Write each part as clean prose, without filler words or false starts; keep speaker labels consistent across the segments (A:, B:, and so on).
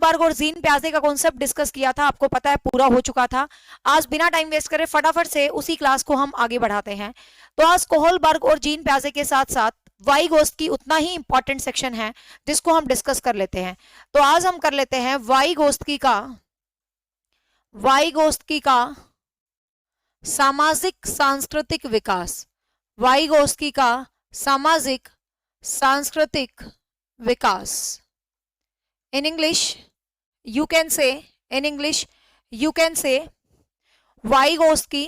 A: Kohlberg और gene प्याजे का concept discuss किया था, आपको पता है पूरा हो चुका था। आज बिना टाइम वेस्ट करे फटाफट से उसी क्लास को हम आगे बढ़ाते हैं। तो आज कोहलबर्ग और जीन प्याजे के साथ साथ वाइगोस्ट की उतना ही इंपॉर्टेंट सेक्शन है जिसको हम डिस्कस कर लेते हैं। तो आज हम कर लेते हैं वाइगोस्की का सामाजिक सांस्कृतिक विकास। वाइगोस्की का सामाजिक सांस्कृतिक विकास। In English, you can say Vygotsky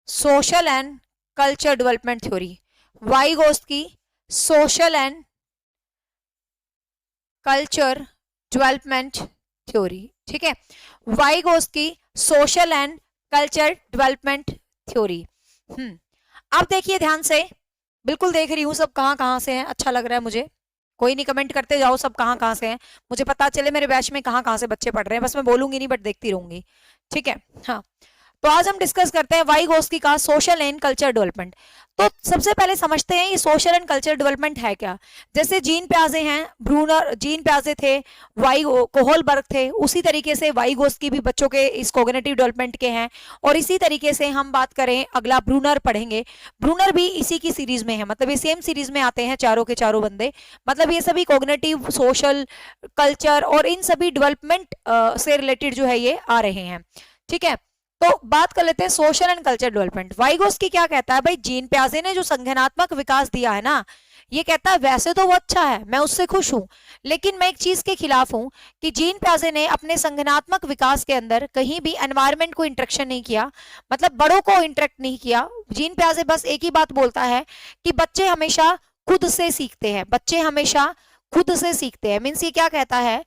A: social and culture development theory। Vygotsky social and culture development theory, ठीक है। Vygotsky social and culture development theory। अब देखिए ध्यान से, बिल्कुल देख रही हूं सब कहां से हैं, अच्छा लग रहा है मुझे। कोई नहीं, कमेंट करते जाओ सब कहां से हैं, मुझे पता चले मेरे बैच में कहां से बच्चे पढ़ रहे हैं। बस मैं बोलूंगी नहीं बट देखती रहूंगी, ठीक है। हाँ, तो आज हम डिस्कस करते हैं वाइगोस्की का सोशल एंड कल्चर डेवलपमेंट। तो सबसे पहले समझते हैं ये सोशल एंड कल्चर डेवलपमेंट है क्या। जैसे जीन प्याजे हैं, जीन प्याजे थे, कोहलबर्ग थे, उसी तरीके से वाइगोस्की भी बच्चों के इस कॉग्निटिव डेवलपमेंट के हैं। और इसी तरीके से हम बात करें, अगला ब्रूनर पढ़ेंगे, ब्रूनर भी इसी की सीरीज में है, मतलब ये सेम सीरीज में आते हैं चारों के चारों बंदे। मतलब ये सभी कॉग्निटिव, सोशल, कल्चर और इन सभी डेवलपमेंट से रिलेटेड जो है ये आ रहे हैं, ठीक है। तो बात कर लेते हैं social and culture development. Vygotsky क्या कहता है भाई, जीन प्याजे ने जो संज्ञानात्मक विकास दिया है ना, ये कहता है वैसे तो वो अच्छा है, मैं उससे खुश हूं, लेकिन मैं एक चीज के खिलाफ हूं कि जीन प्याजे ने अपने संज्ञानात्मक विकास के अंदर कहीं भी एनवायरनमेंट को इंटरेक्शन नहीं किया, मतलब बड़ों को इंटरेक्ट नहीं किया। जीन प्याजे बस एक ही बात बोलता है कि बच्चे हमेशा खुद से सीखते हैं, बच्चे हमेशा खुद से सीखते हैं। मीन्स ये क्या कहता है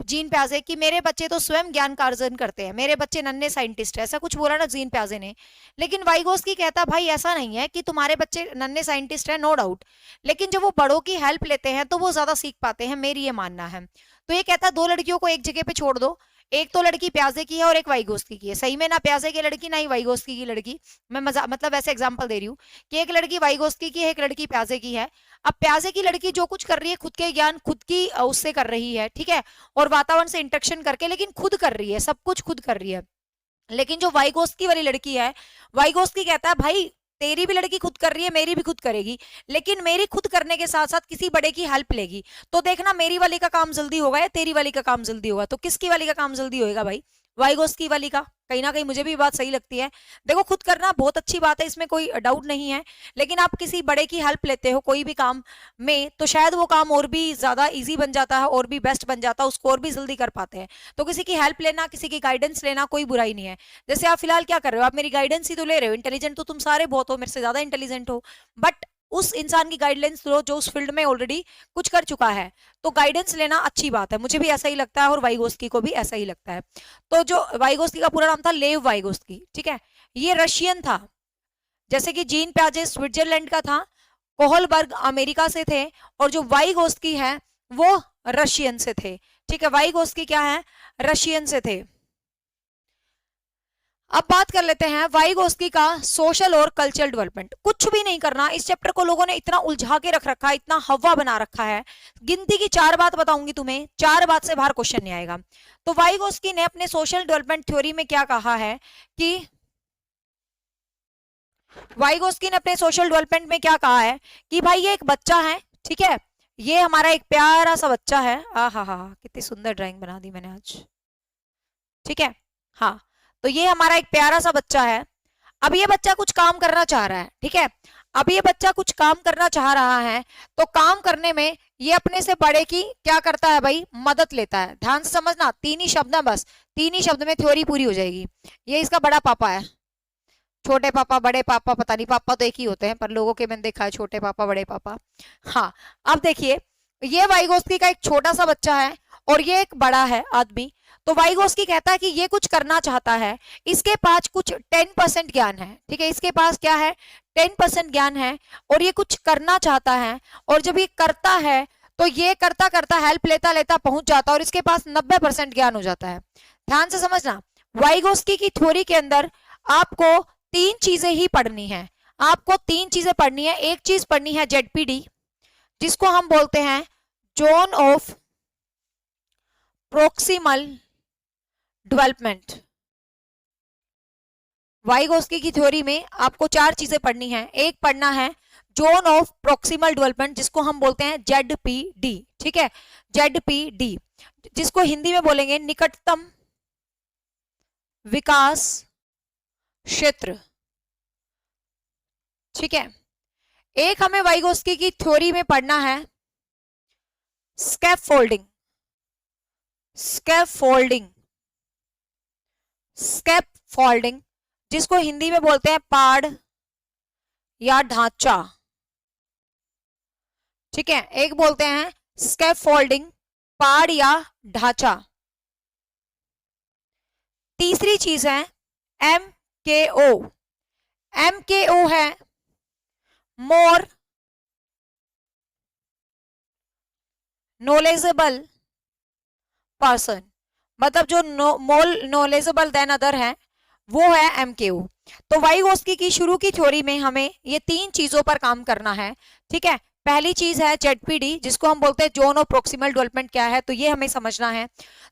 A: जीन प्याजे कि मेरे बच्चे तो स्वयं ज्ञान का अर्जन करते हैं, मेरे बच्चे नन्हे साइंटिस्ट है, ऐसा कुछ बोला ना जीन प्याजे ने। लेकिन वाइगोस्की कहता भाई ऐसा नहीं है कि तुम्हारे बच्चे नन्हे साइंटिस्ट है, नो डाउट, लेकिन जब वो बड़ों की हेल्प लेते हैं तो वो ज्यादा सीख पाते हैं, मेरी ये मानना है। तो ये कहता है दो लड़कियों को एक जगह पे छोड़ दो, एक तो लड़की प्याजे की है और एक वाइगोस्की की है। सही में ना प्याजे की लड़की ना ही वाइगोस्की की लड़की, मैं मतलब ऐसे एग्जांपल दे रही हूँ कि एक लड़की वाइगोस्की की है, एक लड़की प्याजे की है। अब प्याजे की लड़की जो कुछ कर रही है खुद के ज्ञान खुद की उससे कर रही है, ठीक है, और वातावरण से इंटरेक्शन करके, लेकिन खुद कर रही है, सब कुछ खुद कर रही है। लेकिन जो वाइगोस्की वाली लड़की है, वाइगोस्की कहता है भाई तेरी भी लड़की खुद कर रही है, मेरी भी खुद करेगी, लेकिन मेरी खुद करने के साथ साथ किसी बड़े की हेल्प लेगी, तो देखना मेरी वाली का काम जल्दी होगा या तेरी वाली का काम जल्दी होगा। तो किसकी वाली का काम जल्दी होगा भाई, वाइगोस्की वाली का। कहीं ना कहीं मुझे भी बात सही लगती है। देखो खुद करना बहुत अच्छी बात है, इसमें कोई डाउट नहीं है, लेकिन आप किसी बड़े की हेल्प लेते हो कोई भी काम में, तो शायद वो काम और भी ज्यादा इजी बन जाता है, और भी बेस्ट बन जाता है, उसको और भी जल्दी कर पाते हैं। तो किसी की हेल्प लेना, किसी की गाइडेंस लेना कोई बुराई नहीं है। जैसे आप फिलहाल क्या कर रहे हो, आप मेरी गाइडेंस ही तो ले रहे हो। इंटेलिजेंट तो तुम सारे बहुत हो, मेरे से ज्यादा इंटेलिजेंट हो, बट उस इंसान की गाइडेंस लो जो उस फील्ड में ऑलरेडी कुछ कर चुका है। तो गाइडेंस लेना अच्छी बात है, मुझे भी ऐसा ही लगता है और वाइगोस्की को भी ऐसा ही लगता है। तो जो वाइगोस्की का पूरा नाम था लेव वाइगोस्की, ठीक है, ये रशियन था। जैसे कि जीन प्याजे स्विट्जरलैंड का था, कोहलबर्ग अमेरिका से थे, और जो वाइगोस्की है वो रशियन से थे, ठीक है। वाइगोस्की क्या है, रशियन से थे। अब बात कर लेते हैं वाइगोस्की का सोशल और कल्चरल डेवलपमेंट। कुछ भी नहीं करना, इस चैप्टर को लोगों ने इतना उलझा के रख रखा है, इतना हवा बना रखा है। गिनती की 4 बात बताऊंगी तुम्हें, 4 बात से बाहर क्वेश्चन नहीं आएगा। तो वाइगोस्की ने अपने सोशल डेवलपमेंट थ्योरी में क्या कहा है कि वाइगोस्की ने अपने सोशल डेवलपमेंट में क्या कहा है कि भाई ये एक बच्चा है, ठीक है, ये हमारा एक प्यारा सा बच्चा है। हा, कितनी सुंदर ड्राइंग बना दी मैंने आज, ठीक है। हाँ, तो ये हमारा एक प्यारा सा बच्चा है। अब ये बच्चा कुछ काम करना चाह रहा है, ठीक है। अब ये बच्चा कुछ काम करना चाह रहा है, तो काम करने में ये अपने से बड़े की क्या करता है भाई, मदद लेता है। ध्यान से समझना, 3 ही शब्द है बस, 3 ही शब्द में थ्योरी पूरी हो जाएगी। ये इसका बड़ा पापा है, छोटे पापा बड़े पापा, पता नहीं, पापा तो एक ही होते हैं पर लोगों के मैंने देखा है छोटे पापा बड़े पापा। हाँ, अब देखिए ये वाइगोस्की का एक छोटा सा बच्चा है और ये एक बड़ा है आदमी। तो वाइगोस्की कहता है कि ये कुछ करना चाहता है, इसके पास कुछ 10% ज्ञान है, ठीक है, इसके पास क्या है, 10% ज्ञान है, और ये कुछ करना चाहता है, और जब ये करता है तो ये करता करता हेल्प लेता लेता पहुंच जाता है और इसके पास 90% ज्ञान हो जाता है। ध्यान से समझना, वाइगोस्की की थ्योरी के अंदर आपको 3 चीजें ही पढ़नी है। आपको 3 चीजें पढ़नी है। एक चीज पढ़नी है जेडपीडी, जिसको हम बोलते हैं zone of proximal development. Vygotsky की थ्योरी में आपको 4 चीजें पढ़नी है। एक पढ़ना है जोन ऑफ प्रोक्सिमल डेवलपमेंट, जिसको हम बोलते हैं जेडपीडी, ठीक है, जेडपीडी, जिसको हिंदी में बोलेंगे निकटतम विकास क्षेत्र, ठीक है। एक हमें वाइगोस्की की थ्योरी में पढ़ना है स्कैफोल्डिंग, स्कैफोल्डिंग, स्कैफोल्डिंग, जिसको हिंदी में बोलते हैं पाड़ या ढांचा, ठीक है। एक बोलते हैं स्कैफोल्डिंग, पाड़ या ढांचा। तीसरी चीज है MKO। MKO है मोर नॉलेजेबल पर्सन, मतलब जो मोर नॉलेजेबल देन अदर है वो है MKO। तो वाइगोस्की की शुरू की थ्योरी में हमें ये 3 चीजों पर काम करना है, ठीक है। पहली चीज है जेडपीडी, जिसको हम बोलते हैं जोन ऑफ प्रोक्सिमल डेवलपमेंट क्या है, तो ये हमें समझना है।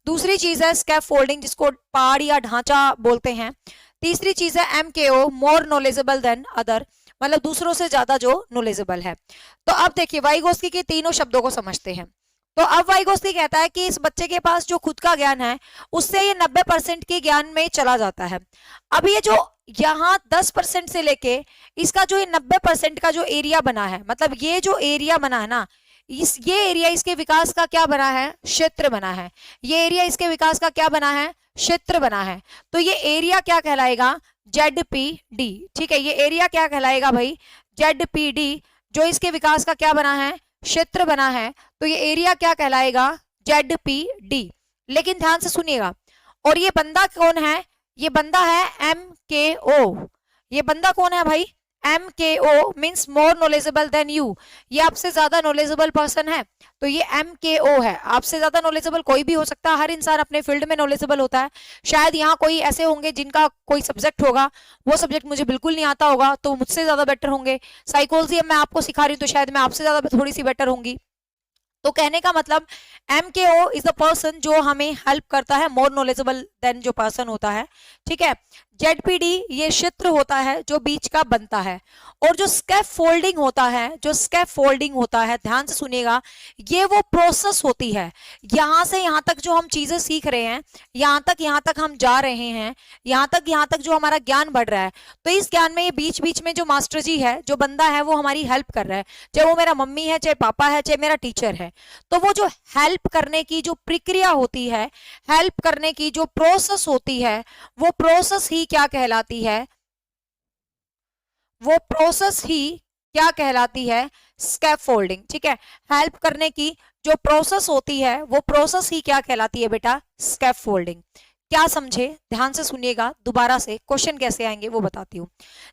A: दूसरी चीज है स्कैफोल्डिंग, जिसको पाड़ या ढांचा बोलते हैं। तीसरी चीज है MKO, more knowledgeable then other, मतलब दूसरों से ज्यादा जो नॉलेजेबल है। तो अब देखिए वाइगोस्की के तीनों शब्दों को समझते हैं। तो अब वाइगोस्की कहता है कि इस बच्चे के पास जो खुद का ज्ञान है उससे ये 90% के ज्ञान में चला जाता है। अब ये जो यहाँ 10% से लेके इसका जो ये 90% का जो एरिया बना है, मतलब ये जो एरिया बना है ना, ये एरिया इसके विकास का क्या बना है, क्षेत्र बना है। ये एरिया इसके विकास का क्या बना है, क्षेत्र बना है। तो ये एरिया क्या कहलाएगा, जेडपीडी, ठीक है। ये एरिया क्या कहलाएगा भाई, जेडपीडी, जो इसके विकास का क्या बना है, क्षेत्र बना है। तो ये एरिया क्या कहलाएगा, जेडपीडी। लेकिन ध्यान से सुनिएगा, और ये बंदा कौन है, ये बंदा है MKO। ये बंदा कौन है भाई, MKO means more knowledgeable then you, ये आपसे ज्यादा नॉलेजेबल पर्सन है। तो ये MKO है, आपसे ज्यादा नॉलेजेबल कोई भी हो सकता है, हर इंसान अपने फील्ड में नॉलेजेबल होता है। शायद यहाँ कोई ऐसे होंगे जिनका कोई सब्जेक्ट होगा, वो सब्जेक्ट मुझे बिल्कुल नहीं आता होगा, तो मुझसे ज्यादा बेटर होंगे। साइकोलॉजी मैं आपको सिखा रही हूँ, तो शायद मैं आपसे ज्यादा थोड़ी सी बेटर होंगी। तो कहने का मतलब MKO इज अ पर्सन जो हमें हेल्प करता है, मोर नॉलेजेबल देन जो पर्सन होता है, ठीक है। जेडपीडी ये क्षेत्र होता है जो बीच का बनता है। और जो स्कैफोल्डिंग होता है, जो स्कैफोल्डिंग होता है, ध्यान से सुनिएगा, ये वो प्रोसेस होती है। यहां से यहां तक जो हम चीजें सीख रहे हैं, यहां तक हम जा रहे हैं, यहां तक जो हमारा ज्ञान बढ़ रहा है, तो इस ज्ञान में ये बीच बीच में जो मास्टर जी है, जो बंदा है, वो हमारी हेल्प कर रहा है। चाहे वो मेरा मम्मी है, चाहे पापा है, चाहे मेरा टीचर है। तो वो जो हेल्प करने की जो प्रक्रिया होती है, हेल्प करने की जो प्रोसेस होती है, वो प्रोसेस ही क्या कहलाती है, वो प्रोसेस ही क्या कहलाती है, स्कैफोल्डिंग, ठीक है। हेल्प करने की जो प्रोसेस होती है, वो प्रोसेस ही क्या कहलाती है बेटा, स्कैफोल्डिंग। क्या समझे, ध्यान से सुनिएगा, दोबारा से क्वेश्चन कैसे आएंगे वो बताती हूँ।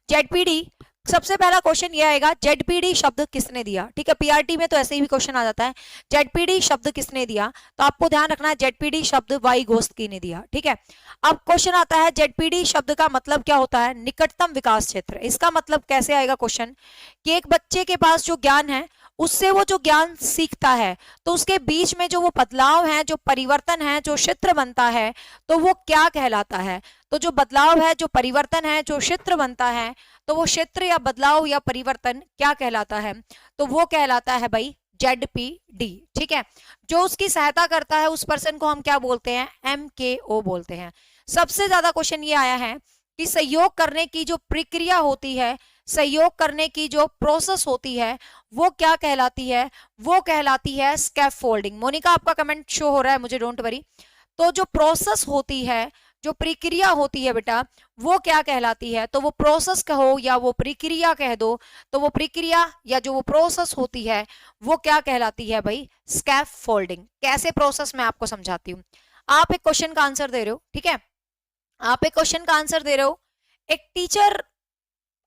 A: जेडपीडी, सबसे पहला क्वेश्चन ये आएगा, जेडपीडी शब्द किसने दिया, ठीक है। पीआरटी में तो ऐसे ही भी क्वेश्चन आ जाता है, जेडपीडी शब्द किसने दिया, तो आपको ध्यान रखना है जेडपीडी शब्द वाइगोस्की ने दिया, ठीक है। अब क्वेश्चन आता है जेडपीडी शब्द का मतलब क्या होता है, निकटतम विकास क्षेत्र। इसका मतलब कैसे आएगा क्वेश्चन, कि एक बच्चे के पास जो ज्ञान है, उससे वो जो ज्ञान सीखता है, तो उसके बीच में जो वो बदलाव है, जो परिवर्तन है, जो क्षेत्र बनता है, तो वो क्या कहलाता है। तो जो बदलाव है, जो परिवर्तन है, जो क्षेत्र बनता है, तो वो क्षेत्र या बदलाव या परिवर्तन क्या कहलाता है, तो वो कहलाता है भाई जेडपीडी, ठीक है। जो उसकी सहायता करता है, उस पर्सन को हम क्या बोलते हैं, MKO बोलते हैं। सबसे ज्यादा क्वेश्चन ये आया है कि सहयोग करने की जो प्रक्रिया होती है, सहयोग करने की जो प्रोसेस होती है, वो क्या कहलाती है, वो कहलाती है स्कैफोल्डिंग। मोनिका आपका कमेंट शो हो रहा है मुझे, डोंट वरी। तो जो प्रोसेस होती है, जो प्रक्रिया होती है बेटा, वो क्या कहलाती है, तो वो प्रोसेस कहो या वो प्रक्रिया कह दो, तो वो प्रक्रिया या जो वो प्रोसेस होती है, वो क्या कहलाती है भाई, स्कैफोल्डिंग। कैसे प्रोसेस मैं आपको समझाती हूँ। आप एक क्वेश्चन का आंसर दे रहे हो, ठीक है, आप एक क्वेश्चन का आंसर दे रहे हो, एक टीचर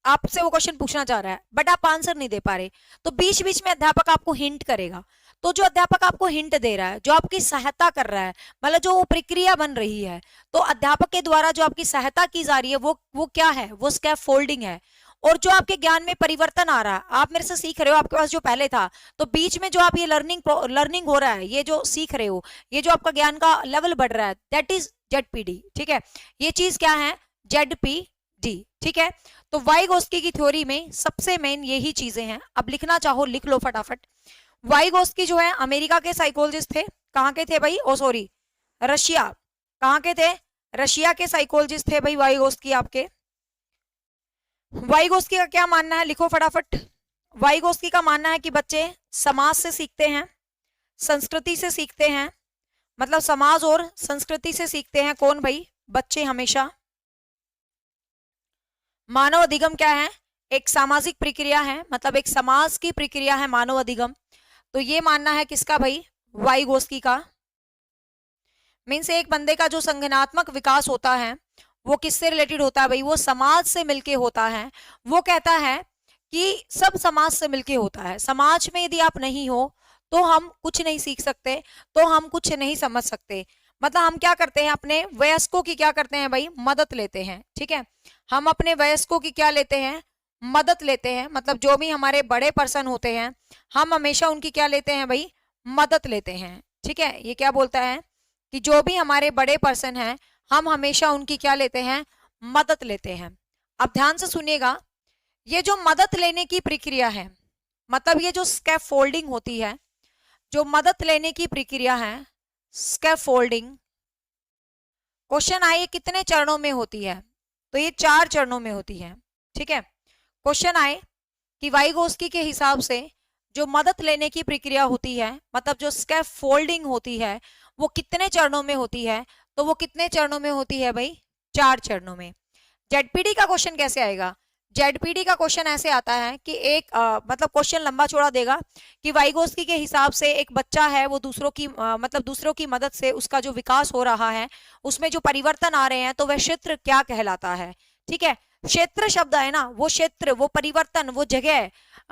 A: आपसे वो क्वेश्चन पूछना चाह रहा है, बट आप आंसर नहीं दे पा रहे, तो बीच बीच में अध्यापक आपको हिंट करेगा। तो जो अध्यापक आपको हिंट दे रहा है, जो आपकी सहायता कर रहा है, मतलब जो वो प्रक्रिया बन रही है, तो अध्यापक के द्वारा जो आपकी सहायता की जा रही है, वो क्या है, वो स्कैफोल्डिंग है। और जो आपके ज्ञान में परिवर्तन आ रहा है, आप मेरे से सीख रहे हो, आपके पास जो पहले था, तो बीच में जो आप ये लर्निंग हो रहा है, ये जो सीख रहे हो, ये जो आपका ज्ञान का लेवल बढ़ रहा है, दैट इज जेडपीडी। ठीक है, ये चीज क्या है, जेडपीडी। ठीक है, तो वाइगोस्की की थ्योरी में सबसे मेन यही चीजें हैं। अब लिखना चाहो लिख लो फटाफट। वाइगोस्की जो है अमेरिका के साइकोलॉजिस्ट थे। कहाँ के थे भाई, ओ सॉरी रशिया। कहाँ के थे, रशिया के साइकोलॉजिस्ट थे भाई वाइगोस्की आपके। वाइगोस्की का क्या मानना है, लिखो फटाफट। वाइगोस्की का मानना है कि बच्चे समाज से सीखते हैं, संस्कृति से सीखते हैं, मतलब समाज और संस्कृति से सीखते हैं। कौन भाई, बच्चे हमेशा। मानव अधिगम क्या है, एक सामाजिक प्रक्रिया है, मतलब एक समाज की प्रक्रिया है मानव अधिगम। तो ये मानना है किसका भाई, वाइगोस्की का। मीन्स एक बंदे का जो संज्ञानात्मक विकास होता है वो किससे रिलेटेड होता है भाई, वो समाज से मिलके होता है। वो कहता है कि सब समाज से मिलके होता है। समाज में यदि आप नहीं हो तो हम कुछ नहीं सीख सकते, तो हम कुछ नहीं समझ सकते। मतलब हम क्या करते हैं, अपने वयस्कों की क्या करते हैं भाई, मदद लेते हैं। ठीक है, हम अपने वयस्कों की क्या लेते हैं, मदद लेते हैं। मतलब जो भी हमारे बड़े पर्सन होते हैं हम हमेशा उनकी क्या लेते हैं भाई, मदद लेते हैं। ठीक है, ये क्या बोलता है कि जो भी हमारे बड़े पर्सन हैं हम हमेशा उनकी क्या लेते हैं, मदद लेते हैं। अब ध्यान से सुनिएगा, ये जो मदद लेने की प्रक्रिया है, मतलब ये जो स्कैफोल्डिंग होती है, जो मदद लेने की प्रक्रिया है स्कैफोल्डिंग, क्वेश्चन आए कितने चरणों में होती है, तो ये 4 चरणों में होती है। ठीक है, क्वेश्चन आए कि वाइगोस्की के हिसाब से जो मदद लेने की प्रक्रिया होती है, मतलब जो स्कैफोल्डिंग होती है, वो कितने चरणों में होती है, तो वो कितने चरणों में होती है भाई, 4 चरणों में। जेडपीडी का क्वेश्चन कैसे आएगा, जेडपीडी का क्वेश्चन ऐसे आता है कि एक मतलब क्वेश्चन लंबा चौड़ा देगा कि वाइगोस्की के हिसाब से एक बच्चा है वो दूसरों की मतलब दूसरों की मदद से उसका जो विकास हो रहा है उसमें जो परिवर्तन आ रहे हैं, तो वह क्षेत्र क्या कहलाता है। ठीक है, क्षेत्र शब्द है ना, वो क्षेत्र, वो परिवर्तन, वो जगह,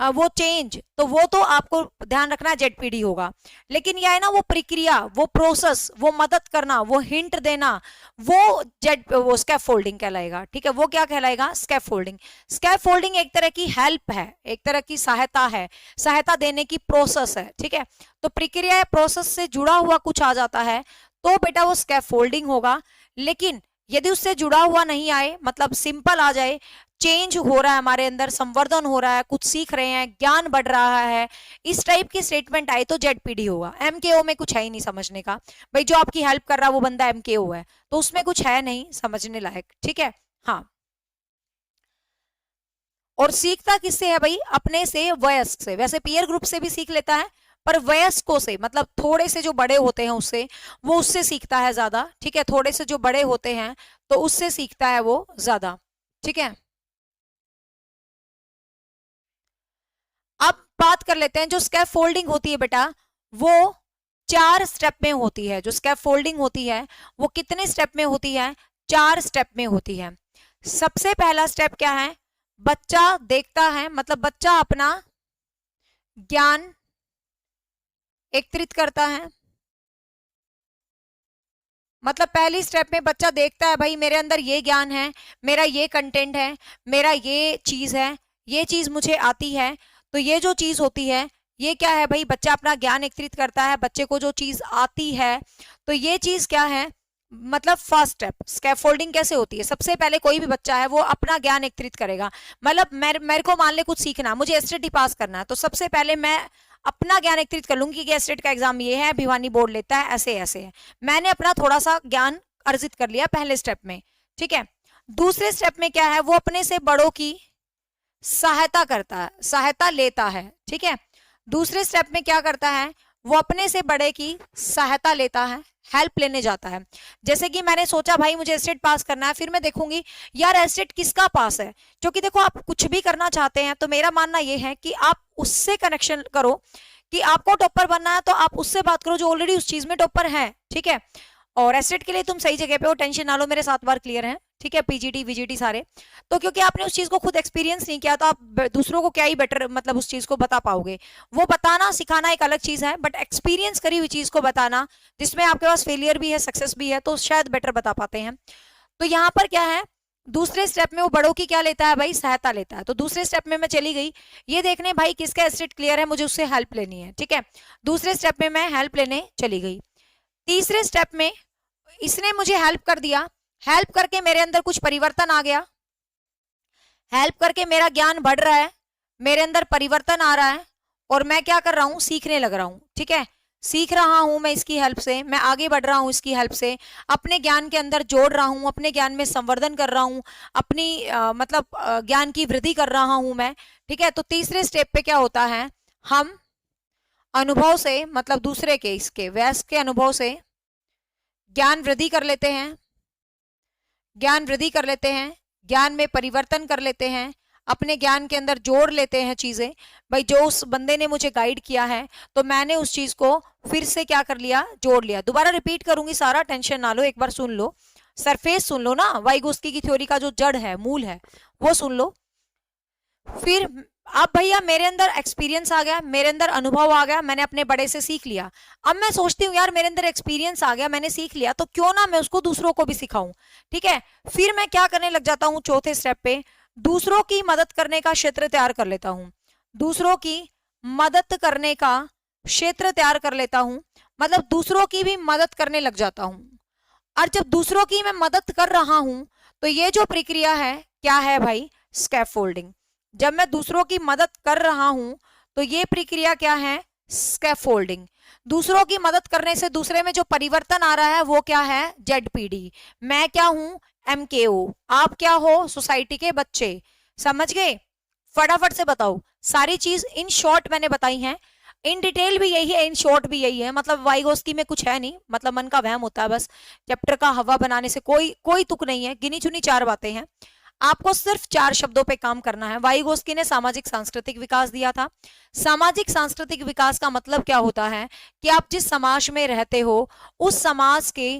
A: वो चेंज, तो वो तो आपको ध्यान रखना जेडपीडी होगा। लेकिन यह है ना वो प्रक्रिया, वो प्रोसेस, वो मदद करना, वो हिंट देना, वो स्कैफोल्डिंग कहलाएगा। ठीक है, वो क्या कहलाएगा, स्कैफोल्डिंग। स्कैफोल्डिंग एक तरह की हेल्प है, एक तरह की सहायता है, सहायता देने की प्रोसेस है। ठीक है, तो प्रक्रिया प्रोसेस से जुड़ा हुआ कुछ आ जाता है तो बेटा वो स्कैफोल्डिंग होगा। लेकिन यदि उससे जुड़ा हुआ नहीं आए, मतलब सिंपल आ जाए, चेंज हो रहा है हमारे अंदर, संवर्धन हो रहा है, कुछ सीख रहे हैं, ज्ञान बढ़ रहा है, इस टाइप की स्टेटमेंट आए तो जेडपीडी होगा। एमकेओ में कुछ है ही नहीं समझने का भाई, जो आपकी हेल्प कर रहा है वो बंदा एमकेओ है तो उसमें कुछ है नहीं समझने लायक। ठीक है, हाँ। और सीखता किससे है भाई, अपने से, वयस्क से। वैसे पीयर ग्रुप से भी सीख लेता है, पर वयस्कों से, मतलब थोड़े से जो बड़े होते हैं उससे, वो उससे सीखता है ज्यादा। ठीक है, थोड़े से जो बड़े होते हैं तो उससे सीखता है वो ज्यादा। ठीक है, अब बात कर लेते हैं जो स्कैफोल्डिंग होती है बेटा, वो 4 स्टेप में होती है। जो स्कैफोल्डिंग होती है वो कितने स्टेप में होती है, 4 स्टेप में होती है। सबसे पहला स्टेप क्या है, बच्चा देखता है, मतलब बच्चा अपना ज्ञान एकत्रित करता है। मतलब पहली स्टेप में बच्चा देखता है भाई मेरे अंदर ये ज्ञान है, मेरा ये कंटेंट है, मेरा ये चीज है, ये चीज मुझे आती है। तो ये जो चीज होती है ये क्या है भाई, बच्चा अपना ज्ञान एकत्रित करता है, बच्चे को जो चीज आती है, तो ये चीज क्या है, मतलब फर्स्ट स्टेप। स्कैफोल्डिंग कैसे होती है, सबसे पहले कोई भी बच्चा है वो अपना ज्ञान एकत्रित करेगा। मतलब मेरे को मान ले कुछ सीखना, मुझे एसटीटी पास करना है, तो सबसे पहले मैं अपना ज्ञान एकत्रित कर लूंगी कि एसटेट का एग्जाम ये है, भिवानी बोर्ड लेता है, ऐसे ऐसे है। मैंने अपना थोड़ा सा ज्ञान अर्जित कर लिया पहले स्टेप में। ठीक है, दूसरे स्टेप में क्या है, वो अपने से बड़ों की सहायता करता है, सहायता लेता है। ठीक है, दूसरे स्टेप में क्या करता है, वो अपने से बड़े की सहायता लेता है, हेल्प लेने जाता है। जैसे कि मैंने सोचा भाई मुझे एसटेट पास करना है, फिर मैं देखूंगी यार एसटेट किसका पास है, क्योंकि देखो आप कुछ भी करना चाहते हैं तो मेरा मानना यह है कि आप उससे कनेक्शन करो कि आपको टॉपर बनना है तो आप उससे बात करो जो ऑलरेडी उस चीज में टॉपर है। ठीक है, और एसटेट के लिए तुम सही जगह पे हो, टेंशन ना लो, मेरे 7 बार क्लियर है। ठीक है, पीजीटी वीजीटी सारे, तो क्योंकि आपने उस चीज को खुद एक्सपीरियंस नहीं किया तो आप दूसरों को क्या ही बेटर मतलब उस चीज को बता पाओगे। वो बताना सिखाना एक अलग चीज है, बट एक्सपीरियंस करी हुई चीज को बताना जिसमें आपके पास फेलियर भी है सक्सेस भी है तो शायद बेटर बता पाते हैं। तो यहाँ पर क्या है, दूसरे स्टेप में वो बड़ों की क्या लेता है भाई, सहायता लेता है। तो दूसरे स्टेप में मैं चली गई ये देखने भाई किसका एस्टेट क्लियर है, मुझे उससे हेल्प लेनी है, ठीक है। दूसरे स्टेप में मैं हेल्प लेने चली गई। तीसरे स्टेप में इसने मुझे हेल्प कर दिया, हेल्प करके मेरे अंदर कुछ परिवर्तन आ गया, हेल्प करके मेरा ज्ञान बढ़ रहा है, मेरे अंदर परिवर्तन आ रहा है और मैं क्या कर रहा हूं, सीखने लग रहा हूं, ठीक है। सीख रहा हूं मैं इसकी हेल्प से, मैं आगे बढ़ रहा हूं इसकी हेल्प से, अपने ज्ञान के अंदर जोड़ रहा हूं, अपने ज्ञान में संवर्धन कर रहा हूं, अपनी मतलब ज्ञान की वृद्धि कर रहा हूं मैं, ठीक है। तो तीसरे स्टेप पे क्या होता है, हम अनुभव से मतलब दूसरे के इसके वयस्क के अनुभव से ज्ञान वृद्धि कर लेते हैं, ज्ञान वृद्धि कर लेते हैं, ज्ञान में परिवर्तन कर लेते हैं, अपने ज्ञान के अंदर जोड़ लेते हैं चीजें। भाई जो उस बंदे ने मुझे गाइड किया है तो मैंने उस चीज को फिर से क्या कर लिया, जोड़ लिया। दोबारा रिपीट करूंगी सारा, टेंशन ना लो, एक बार सुन लो, सरफेस सुन लो ना, वाइगोस्की की थ्योरी का जो जड़ है, मूल है, वो सुन लो। फिर अब भैया मेरे अंदर एक्सपीरियंस आ गया, मेरे अंदर अनुभव आ गया, मैंने अपने बड़े से सीख लिया। अब मैं सोचती हूँ यार मेरे अंदर एक्सपीरियंस आ गया, मैंने सीख लिया, तो क्यों ना मैं उसको दूसरों को भी सिखाऊं, ठीक है। फिर मैं क्या करने लग जाता हूँ, चौथे स्टेप पे दूसरों की मदद करने का क्षेत्र तैयार कर लेता हूँ, दूसरों की मदद करने का क्षेत्र तैयार कर लेता हूँ, मतलब दूसरों की भी मदद करने लग जाता हूँ। और जब दूसरों की मैं मदद कर रहा हूं तो ये जो प्रक्रिया है क्या है भाई, स्कैफोल्डिंग। जब मैं दूसरों की मदद कर रहा हूं तो ये प्रक्रिया क्या है, स्कैफोल्डिंग। दूसरों की मदद करने से दूसरे में जो परिवर्तन आ रहा है वो क्या है, जेडपीडी। मैं क्या हूं, एमकेओ, आप क्या हो, सोसाइटी के बच्चे। समझ गए, फटाफट से बताओ, सारी चीज इन शॉर्ट मैंने बताई है, इन डिटेल भी यही है, इन शॉर्ट भी यही है। मतलब वाइगोस्की में कुछ है नहीं, मतलब मन का वहम होता है बस, चैप्टर का हवा बनाने से कोई कोई तुक नहीं है, गिनी चुनी 4 बातें हैं, आपको सिर्फ 4 शब्दों पे काम करना है। वाइगोस्की ने सामाजिक सांस्कृतिक विकास दिया था। सामाजिक सांस्कृतिक विकास का मतलब क्या होता है कि आप जिस समाज में रहते हो उस समाज के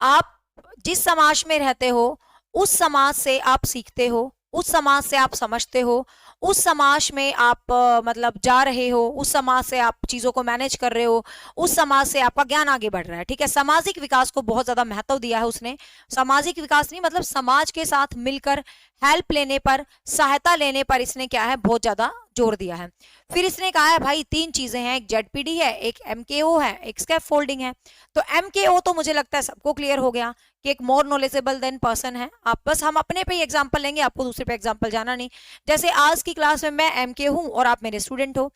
A: आप जिस समाज में रहते हो उस समाज से आप सीखते हो, उस समाज से आप समझते हो, उस समाज में आप मतलब जा रहे हो, उस समाज से आप चीजों को मैनेज कर रहे हो, उस समाज से आपका ज्ञान आगे बढ़ रहा है, ठीक है। सामाजिक विकास को बहुत ज्यादा महत्व दिया है उसने। सामाजिक विकास नहीं मतलब समाज के साथ मिलकर हेल्प लेने पर, सहायता लेने पर इसने क्या है, बहुत ज्यादा जोर दिया है। फिर इसने कहा है भाई 3 चीजें हैं, एक जेडपीडी है, एक एमकेओ है, एक स्कैफोल्डिंग है। तो एमकेओ तो मुझे लगता है सबको क्लियर हो गया कि एक मोर नॉलेजेबल देन पर्सन है। आप बस हम अपने पे ही एग्जांपल लेंगे, आपको दूसरे पे एग्जांपल जाना नहीं। जैसे आज की क्लास में मैं एमके हूं और आप मेरे स्टूडेंट हो,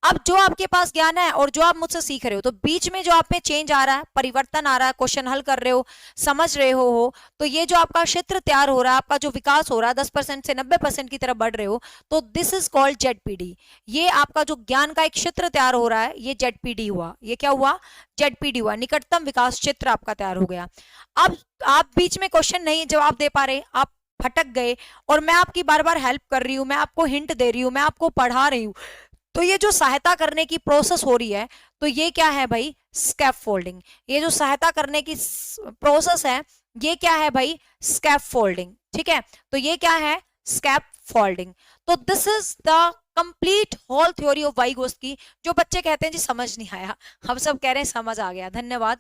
A: अब जो आपके पास ज्ञान है और जो आप मुझसे सीख रहे हो, तो बीच में जो आप में चेंज आ रहा है, परिवर्तन आ रहा है, क्वेश्चन हल कर रहे हो, समझ रहे हो, तो ये जो आपका क्षेत्र तैयार हो रहा है, आपका जो विकास हो रहा है 10% से 90% की तरफ बढ़ रहे हो, तो दिस इज कॉल्ड जेडपीडी। ये आपका जो ज्ञान का एक क्षेत्र तैयार हो रहा है, ये जेडपीडी हुआ। ये क्या हुआ, जेडपीडी हुआ, निकटतम विकास क्षेत्र आपका तैयार हो गया। अब आप बीच में क्वेश्चन नहीं जवाब दे पा रहे, आप भटक गए और मैं आपकी बार बार हेल्प कर रही हूं, मैं आपको हिंट दे रही हूं, मैं आपको पढ़ा रही हूं, तो ये जो सहायता करने की प्रोसेस हो रही है, तो ये क्या है भाई, स्कैफोल्डिंग। ये जो सहायता करने की प्रोसेस है ये क्या है भाई, स्कैफोल्डिंग, ठीक है। तो ये क्या है, स्कैफोल्डिंग। तो this is the complete whole theory of Vygotsky. जो बच्चे कहते हैं जी समझ नहीं आया, हम सब कह रहे हैं समझ आ गया, धन्यवाद,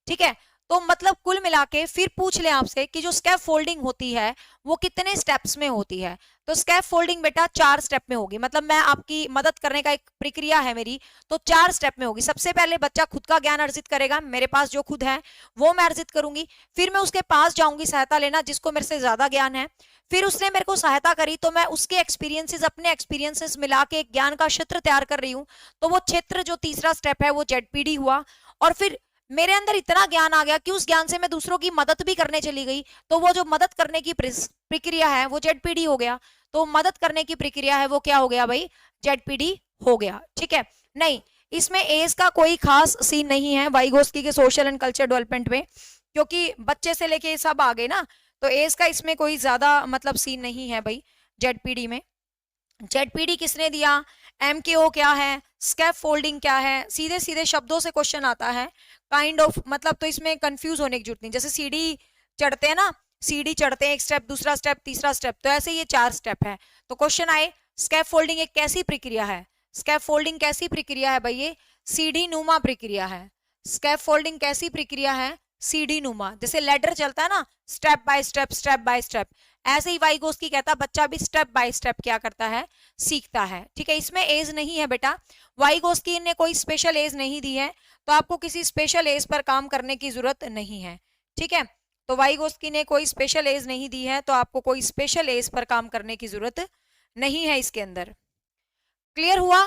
A: ठीक है। तो मतलब कुल मिला के फिर पूछ ले आपसे कि जो स्कैफ फोल्डिंग होती है वो कितने स्टेप्स में होती है। तो स्कैफ फोल्डिंग बेटा 4 स्टेप में होगी, मतलब मैं आपकी मदद करने का एक प्रक्रिया है मेरी, तो 4 स्टेप में होगी। सबसे पहले बच्चा खुद का ज्ञान अर्जित करेगा, मेरे पास जो खुद है वो मैं अर्जित करूंगी, फिर मैं उसके पास जाऊंगी सहायता लेना जिसको मेरे से ज्यादा ज्ञान है, फिर उसने मेरे को सहायता करी तो मैं उसके एक्सपीरियंसेस अपने एक्सपीरियंसेस मिला के एक ज्ञान का क्षेत्र तैयार कर रही हूँ, तो वो क्षेत्र जो तीसरा स्टेप है वो जेडपीडी हुआ। और फिर मेरे अंदर इतना ज्ञान आ गया कि उस ज्ञान से मैं दूसरों की मदद भी करने चली गई, तो वो जो मदद करने की प्रक्रिया है वो जेडपीडी हो गया। तो मदद करने की प्रक्रिया है वो क्या हो गया भाई, जेडपीडी हो गया, ठीक है। नहीं, इसमें एज का कोई खास सीन नहीं है वाइगोस्की के सोशल एंड कल्चर डेवलपमेंट में, क्योंकि बच्चे से लेके सब आ गए ना, तो एज का इसमें कोई ज्यादा मतलब सीन नहीं है भाई जेडपीडी में। जेडपीडी किसने दिया, एमकेओ क्या है, स्कैफ फोल्डिंग क्या है, सीधे सीधे शब्दों से क्वेश्चन आता है काइंड ऑफ, मतलब तो इसमें कंफ्यूज होने की जरूरत नहीं। जैसे सीढ़ी चढ़ते हैं ना, सीढ़ी चढ़ते हैं, एक स्टेप, दूसरा स्टेप, तीसरा स्टेप, तो ऐसे ये 4 स्टेप है। तो क्वेश्चन आए स्कैफ फोल्डिंग एक कैसी प्रक्रिया है, स्कैफ फोल्डिंग कैसी प्रक्रिया है भाई, ये सीढ़ी नुमा प्रक्रिया है। स्कैफ फोल्डिंग कैसी प्रक्रिया है, सीढ़ी नुमा, जैसे लेडर चलता है ना, step by step step by step, ऐसे ही वाइगोस्की कहता है बच्चा भी स्टेप बाय स्टेप क्या करता है, सीखता है। ठीक है, इसमें एज नहीं है बेटा, वाइगोस्की ने कोई स्पेशल एज नहीं दी है, तो आपको किसी स्पेशल एज पर काम करने की जरूरत नहीं है। ठीक है, तो वाइगोस्की ने कोई स्पेशल एज नहीं दी है, तो आपको कोई स्पेशल एज पर काम करने की जरूरत नहीं है इसके अंदर। क्लियर हुआ?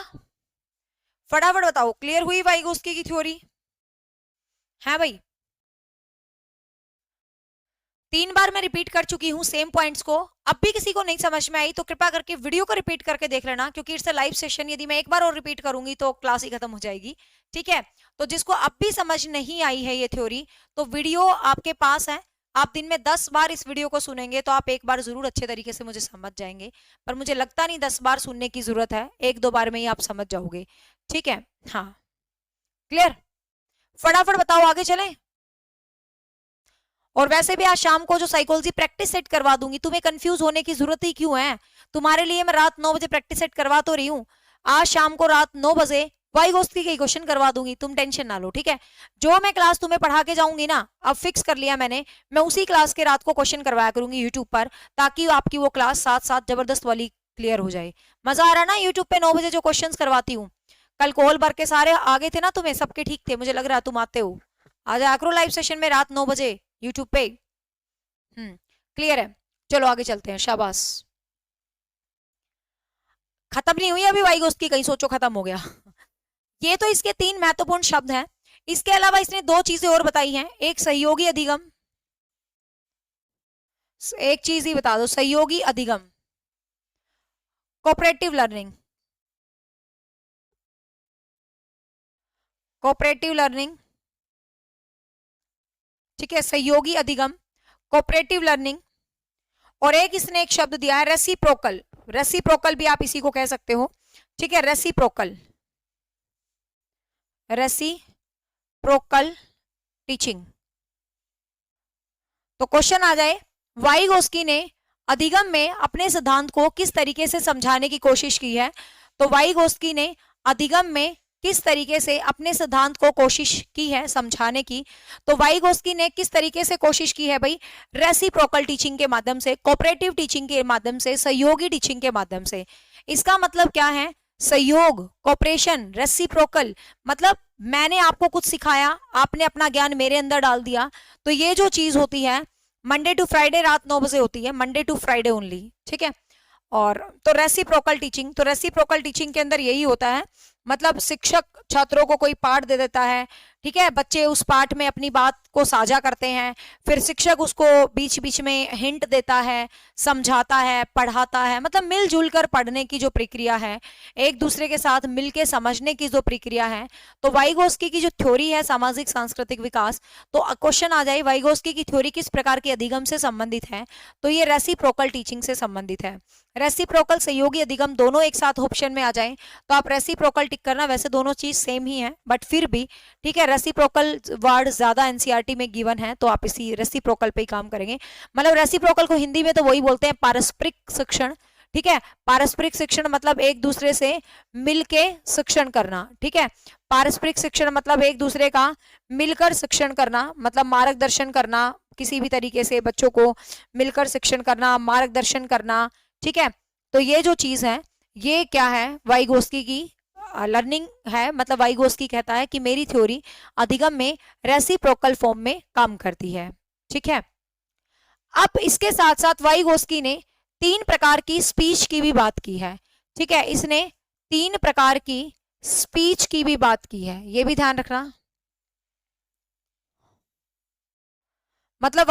A: फटाफट बताओ, क्लियर हुई वाइगोस्की की थ्योरी? है भाई? 3 बार मैं रिपीट कर चुकी हूं सेम पॉइंट्स को। अब भी किसी को नहीं समझ में आई तो कृपया करके वीडियो को रिपीट करके देख लेना, क्योंकि इट्स अ लाइव सेशन, यदि मैं एक बार और रिपीट करूंगी तो क्लास ही खत्म हो जाएगी। ठीक है, तो जिसको अब भी समझ नहीं आई है ये थ्योरी, तो वीडियो आपके पास है, आप दिन में 10 बार इस वीडियो को सुनेंगे तो आप एक बार जरूर अच्छे तरीके से मुझे समझ जाएंगे, पर मुझे लगता नहीं 10 बार सुनने की जरूरत है, 1-2 बार में ही आप समझ जाओगे। ठीक है, हाँ क्लियर? फटाफट बताओ, आगे चलें। और वैसे भी आज शाम को जो साइकोलॉजी प्रैक्टिस सेट करवा दूंगी, तुम्हें कंफ्यूज होने की जरूरत ही क्यों है? तुम्हारे लिए मैं रात 9 बजे प्रैक्टिस सेट करवा तो रही हूँ। आज शाम को रात 9 बजे वाइगोस्की के क्वेश्चन करवा दूंगी, तुम टेंशन ना लो। ठीक है, जो मैं क्लास तुम्हें पढ़ा के जाऊंगी ना, अब फिक्स कर लिया मैंने, मैं उसी क्लास के रात को क्वेश्चन करवाया करूंगी यूट्यूब पर, ताकि आपकी वो क्लास साथ साथ जबरदस्त वाली क्लियर हो जाए। मजा आ रहा ना यूट्यूब पे 9 बजे जो क्वेश्चन करवाती हूँ? कल कॉल भर के सारे आगे थे ना, तुम्हें सबके ठीक थे, मुझे लग रहा है तुम आते हो। आ जाया करो लाइव सेशन में रात 9 बजे यूट्यूब पे। क्लियर है? चलो आगे चलते हैं, शाबाश। खत्म नहीं हुई अभी वाइगोस्की, कहीं सोचो खत्म हो गया। ये तो इसके 3 महत्वपूर्ण शब्द हैं। इसके अलावा इसने 2 चीजें और बताई हैं, एक सहयोगी अधिगम, एक चीज ही बता दो, सहयोगी अधिगम, कोऑपरेटिव लर्निंग, कोऑपरेटिव लर्निंग। ठीक है, सहयोगी अधिगम, कोऑपरेटिव लर्निंग, और एक इसने एक शब्द दिया है रेसिप्रोकल, रेसिप्रोकल भी आप इसी को कह सकते हो। ठीक है, रेसिप्रोकल, रेसिप्रोकल टीचिंग। तो क्वेश्चन आ जाए, वाइगोस्की ने अधिगम में अपने सिद्धांत को किस तरीके से समझाने की कोशिश की है? तो वाइगोस्की ने अधिगम में किस तरीके से अपने सिद्धांत को कोशिश की है समझाने की? तो वाइगोस्की ने किस तरीके से कोशिश की है भाई? रेसिप्रोकल टीचिंग के माध्यम से, कोऑपरेटिव टीचिंग के माध्यम से, सहयोगी टीचिंग के माध्यम से। इसका मतलब क्या है? सहयोग, कोऑपरेशन, रेसिप्रोकल, मतलब मैंने आपको कुछ सिखाया, आपने अपना ज्ञान मेरे अंदर डाल दिया, तो ये जो चीज होती है मंडे टू फ्राइडे रात 9 बजे होती है, मंडे टू फ्राइडे ओनली। ठीक है, और तो रेसिप्रोकल टीचिंग, तो रेसिप्रोकल टीचिंग के अंदर यही होता है, मतलब शिक्षक छात्रों को कोई पाठ दे देता है, ठीक है, बच्चे उस पाठ में अपनी बात को साझा करते हैं, फिर शिक्षक उसको बीच बीच में हिंट देता है, समझाता है, पढ़ाता है, मतलब मिलजुल कर पढ़ने की जो प्रक्रिया है, एक दूसरे के साथ मिलके समझने की जो प्रक्रिया है। तो वाइगोस्की की जो थ्योरी है सामाजिक सांस्कृतिक विकास, तो क्वेश्चन आ जाए वाइगोस्की की थ्योरी किस प्रकार के अधिगम से संबंधित है? तो ये रेसिप्रोकल टीचिंग से संबंधित है। रेसिप्रोकल, सहयोगी अधिगम दोनों एक साथ ऑप्शन में आ जाए तो आप रेसिप्रोकल टिक करना, वैसे दोनों चीज सेम ही है बट फिर भी ठीक है, रेसिप्रोकल वर्ड ज्यादा एनसीईआरटी में गिवन है तो आप इसी रेसिप्रोकल पे ही काम करेंगे। मतलब रेसिप्रोकल को हिंदी में तो वही बोलते हैं पारस्परिक शिक्षण। ठीक है, पारस्परिक शिक्षण मतलब एक दूसरे से मिलके शिक्षण करना। ठीक है, पारस्परिक शिक्षण मतलब एक दूसरे का मिलकर शिक्षण करना, मतलब मार्गदर्शन करना, किसी भी तरीके से बच्चों को मिलकर शिक्षण करना, मार्गदर्शन करना। ठीक है, तो ये जो चीज है ये क्या है? वाइगोस्की की लर्निंग है, मतलब वाइगोस्की कहता है कि मेरी थ्योरी अधिगम में रेसिप्रोकल फॉर्म में काम करती है। ठीक है, अब इसके साथ साथ वाइगोस्की ने 3 प्रकार की स्पीच की भी बात की है। ठीक है, इसने 3 प्रकार की स्पीच की भी बात की है, ये भी ध्यान रखना। मतलब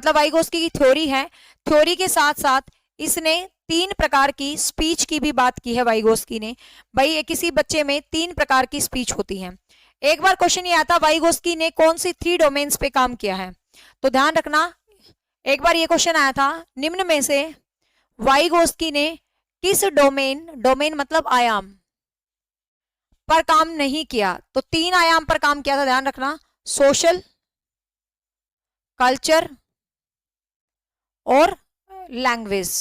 A: वाइगोस्की की थ्योरी है, थ्योरी के साथ साथ इसने 3 प्रकार की स्पीच की भी बात की है वाइगोस्की ने। भाई किसी बच्चे में 3 प्रकार की स्पीच होती है। एक बार क्वेश्चन ये आता वाइगोस्की ने कौन सी 3 डोमेन्स पे काम किया है? तो ध्यान रखना, एक बार ये क्वेश्चन आया था, निम्न में से वाइगोस्की ने किस डोमेन, डोमेन मतलब आयाम, पर काम नहीं किया? तो 3 आयाम पर काम किया था, ध्यान रखना, सोशल, कल्चर और लैंग्वेज।